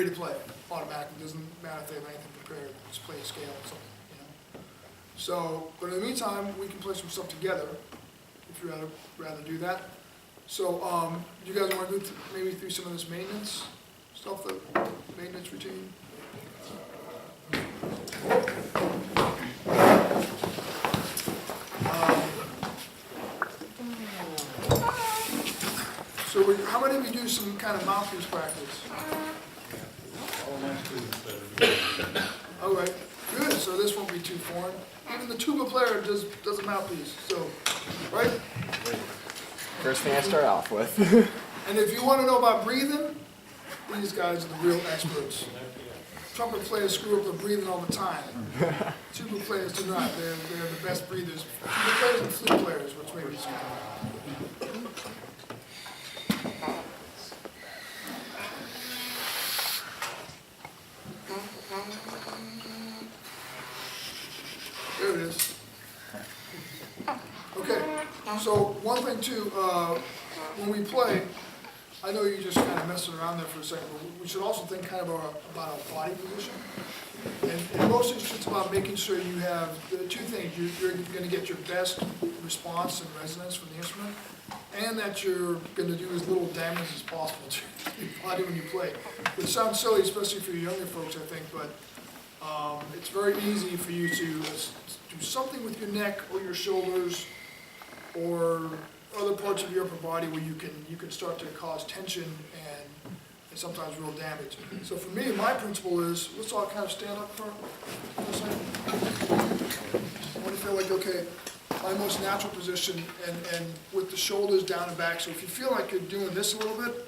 ready to play automatically. It doesn't matter if they have anything prepared, just play a scale or something, you know. So, but in the meantime, we can play some stuff together, if you'd rather do that. So, you guys want to go maybe through some of this maintenance stuff, the maintenance routine? So how many of you do some kind of mouthpiece practice? All my students better. All right, good, so this won't be too foreign. Even the tuba player does a mouthpiece, so, right? First thing I start off with. And if you want to know about breathing, these guys are the real experts. Trumpet players screw up their breathing all the time. Tuba players do not, they're the best breathers. Tuba players and flute players, which maybe is there it is. Okay, so one thing too, when we play, I know you're just kind of messing around there for a second, but we should also think kind of about our body position. And mostly it's just about making sure you have the two things. You're going to get your best response and resonance from the instrument, and that you're going to do as little damage as possible to your body when you play. Which sounds silly, especially for your younger folks, I think, but it's very easy for you to do something with your neck or your shoulders or other parts of your upper body where you can start to cause tension and sometimes real damage. So for me, my principle is, let's all kind of stand up for a second. I want to feel like, okay, my most natural position and with the shoulders down and back. So if you feel like you're doing this a little bit,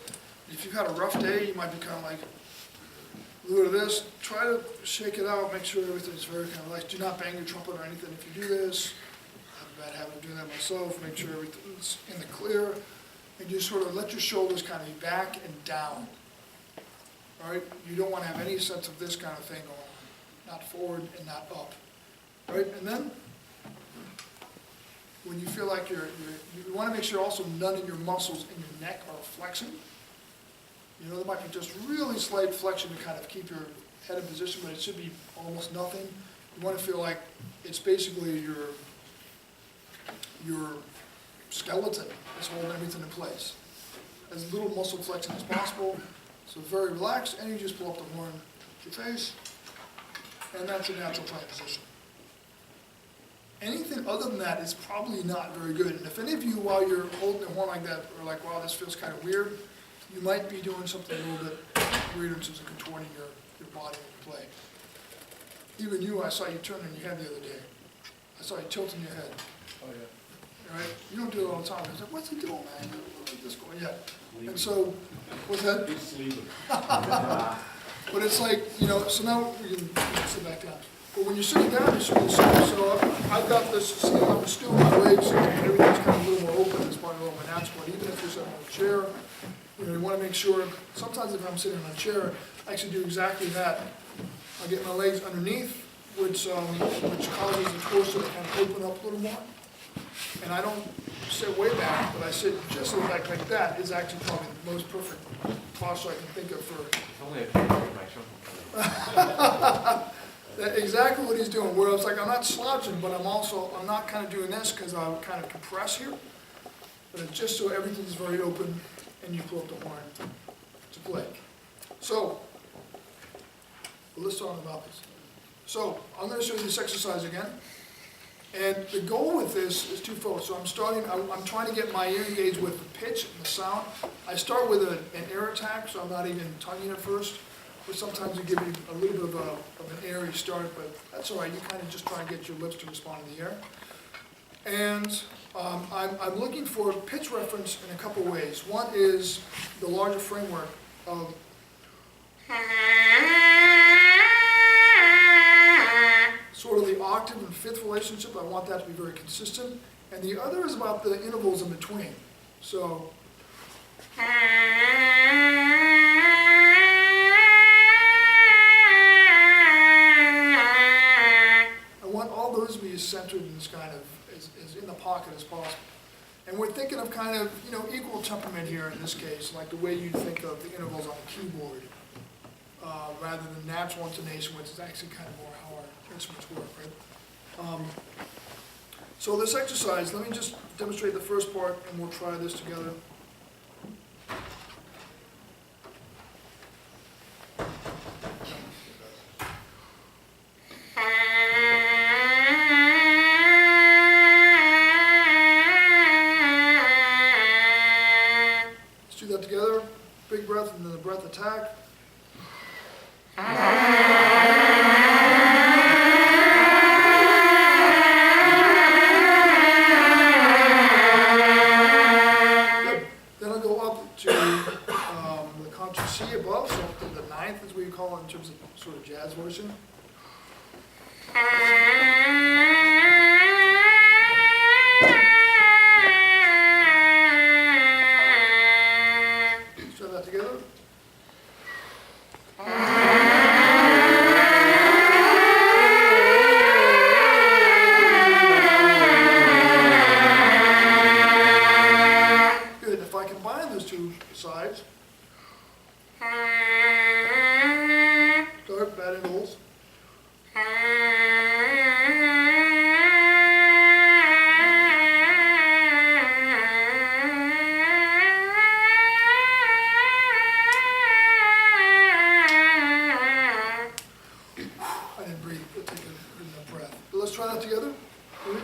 if you've had a rough day, you might be kind of like, a little bit of this, try to shake it out, make sure everything's very kind of light. Do not bang your trumpet or anything if you do this. I have a bad habit of doing that myself. Make sure everything's in the clear. And just sort of let your shoulders kind of be back and down. All right? You don't want to have any sense of this kind of thing going on. Not forward and not up. All right? And then, when you feel like you want to make sure also none of your muscles in your neck are flexing. You know, there might be just really slight flexion to kind of keep your head in position, but it should be almost nothing. You want to feel like it's basically your skeleton is holding everything in place. As little muscle flexing as possible. So very relaxed, and you just pull up the horn to your face, and that's your natural playing position. Anything other than that is probably not very good. And if any of you, while you're holding the horn like that, are like, wow, this feels kind of weird, you might be doing something a little bit weird in terms of contorting your body when you play. Even you, I saw you turning your head the other day. I saw you tilting your head. Oh, yeah. All right? You don't do it all the time. I was like, what's he doing, man? Look at this going. Yeah. And so, what's that? He's sleeping. But it's like, you know, so now we can sit back down. But when you're sitting down, you're sitting so I've got this sitting on the stool, my legs, and everything's kind of a little more open. It's probably a little more natural. But even if you're sitting on a chair, you know, you want to make sure, sometimes if I'm sitting on a chair, I actually do exactly that. I get my legs underneath, which causes the torso to kind of open up a little more. And I don't sit way back, but I sit just a little back like that is actually probably the most perfect posture I can think of for... Only a few my trumpet. That's exactly what he's doing, where it's like I'm not slouching, but I'm not kind of doing this because I'm kind of compressed here. But it's just so everything's very open and you pull up the horn to play. So, let's talk about this. So, I'm going to show you this exercise again. And the goal with this is twofold. So I'm trying to get my ear engaged with the pitch and the sound. I start with an air attack, so I'm not even tonguing it first. But sometimes it gives you a little bit of an airy start, but that's all right. You kind of just try and get your lips to respond in the air. And I'm looking for pitch reference in a couple ways. One is the larger framework of sort of the octave and fifth relationship. I want that to be very consistent. And the other is about the intervals in between. So I want all those to be as centered and as kind of as in the pocket as possible. And we're thinking of kind of, you know, equal temperament here in this case, like the way you think of the intervals on the keyboard. rather than natural intonation, which is actually kind of more how our instruments work, right? So this exercise, let me just demonstrate the first part, and we'll try this together. Let's do that together. Big breath and then the breath attack. Good. Then I'll go up to the contra C above, so up to the ninth is what you call it in terms of sort of jazz version. Let's try that together. Good. If I combine those two sides, start bad intervals. I didn't breathe. We'll take a good enough breath. But let's try that together. Ready?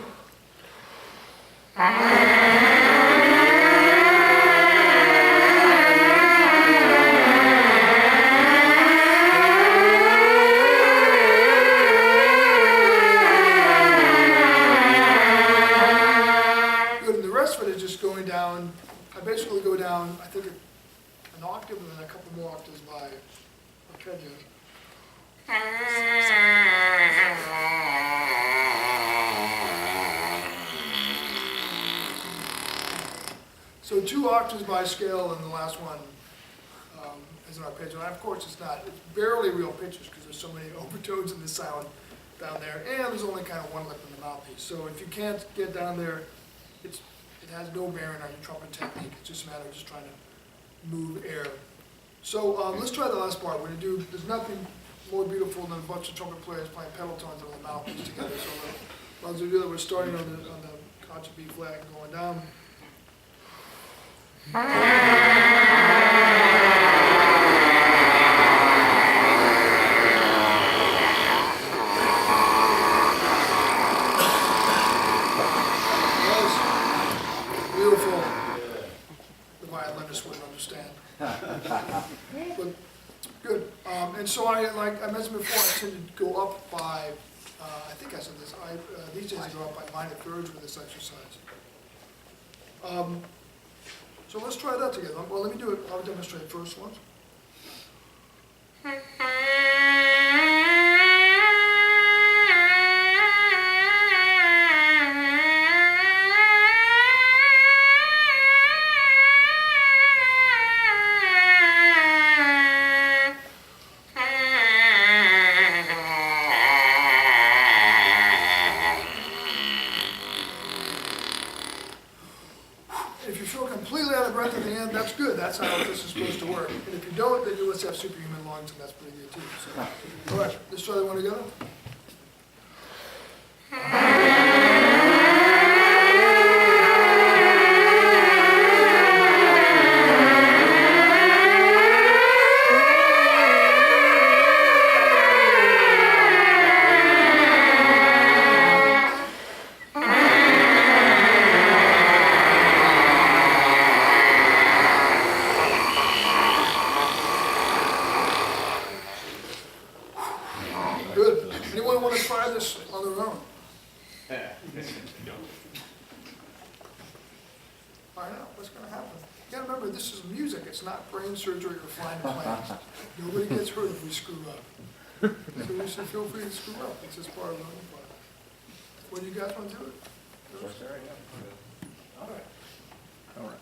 Good, and the rest of it is just going down. I basically go down, I think, an octave and then a couple more octaves by Arpeggio. So 2 octaves by scale, and the last one is an arpeggio. And of course, it's barely real pitches because there's so many overtones in the sound down there, and there's only kind of one lip in the mouthpiece. So if you can't get down there, it has no bearing on your trumpet technique. It's just a matter of just trying to move air. So let's try the last part. We're going to do, there's nothing more beautiful than a bunch of trumpet players playing pedal tones on the mouthpiece together. So let's do that. We're starting on the contra B flat and going down. Nice. Beautiful. The violinist wouldn't understand. But good. And so I mentioned before, I tend to go up by, I think I said this, these days I go up by minor thirds with this exercise. So let's try that together. Well, let me do it. I'll demonstrate first once. If you feel completely out of breath at the end, that's good. That's how this is supposed to work. And if you don't, then you must have superhuman lungs, and that's pretty good too. So, all right, let's try that one together. Good. Anyone want to try this on their own? All right, now, what's going to happen? You got to remember, this is music. It's not brain surgery or flying planes. Nobody gets hurt if we screw up. So you should feel free to screw up. It's just part of the learning process. What do you guys want to do it? All right. All right.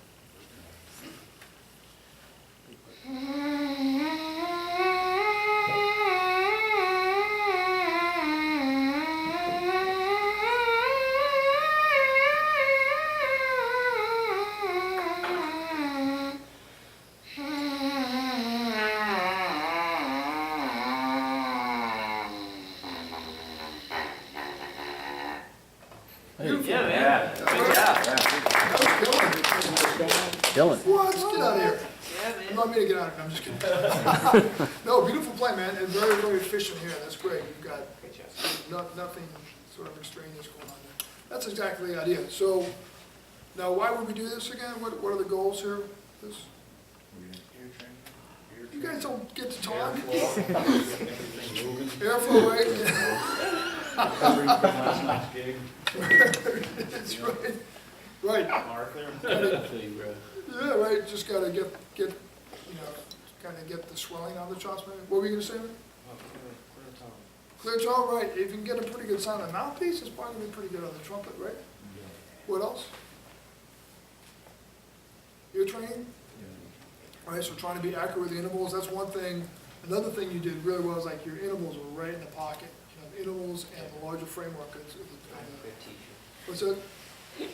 Beautiful. Yeah, man. Good job. Dylan. What? Get out of here. Yeah, man. You want me to get out of here? I'm just kidding. No, beautiful play, man, and very, very efficient here. That's great. You've got Good job. nothing sort of extraneous going on there. That's exactly the idea. So, now why would we do this again? What are the goals here? This? You guys don't get to talk. Everything moving. Airflow, right? Every last night's gig. That's right. Right. Arthur. Yeah, right. Just gotta get, you know, kind of get the swelling on the chops, maybe. What were you gonna say, man? Clear tone, right. If you can get a pretty good sound on the mouthpiece, it's probably gonna be pretty good on the trumpet, right? What else? Ear training? All right, so trying to be accurate with the intervals, that's one thing. Another thing you did really well is like your intervals were right in the pocket. You know, the intervals and the larger framework. Good teacher. What's that?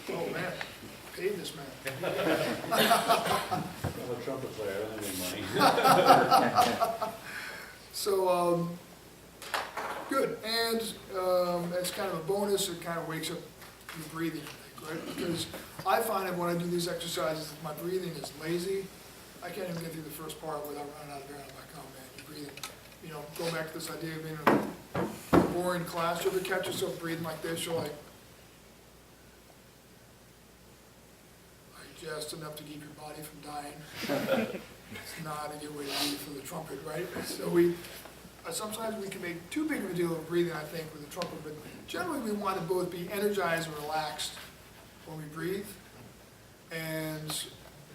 Oh, man, paid this man. I'm a trumpet player, I don't need money. So, good. And as kind of a bonus, it kind of wakes up your breathing, right? Because I find that when I do these exercises, if my breathing is lazy, I can't even get through the first part without running out of air. I'm like, oh man, you're breathing. You know, go back to this idea of being in a boring class. You ever catch yourself breathing like this? You're like just enough to keep your body from dying. It's not a good way to breathe for the trumpet, right? So sometimes we can make too big of a deal of breathing, I think, with the trumpet, but generally we want to both be energized and relaxed when we breathe. And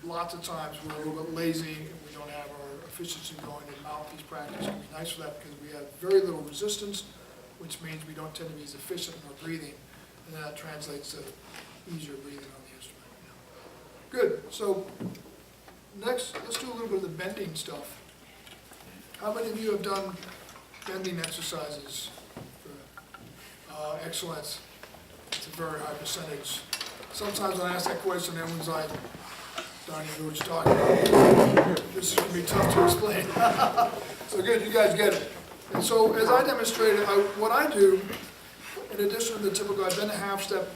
lots of times we're a little bit lazy and we don't have our efficiency going in mouthpiece practice. It can be nice for that because we have very little resistance, which means we don't tend to be as efficient in our breathing, and that translates to easier breathing on the instrument. Good. So next, let's do a little bit of the bending stuff. How many of you have done bending exercises? Excellent. It's a very high percentage. Sometimes when I ask that question, everyone's like, don't even know what you're talking about. This is going to be tough to explain. So good, you guys get it. And so as I demonstrated, what I do, in addition to the typical, I bend a half step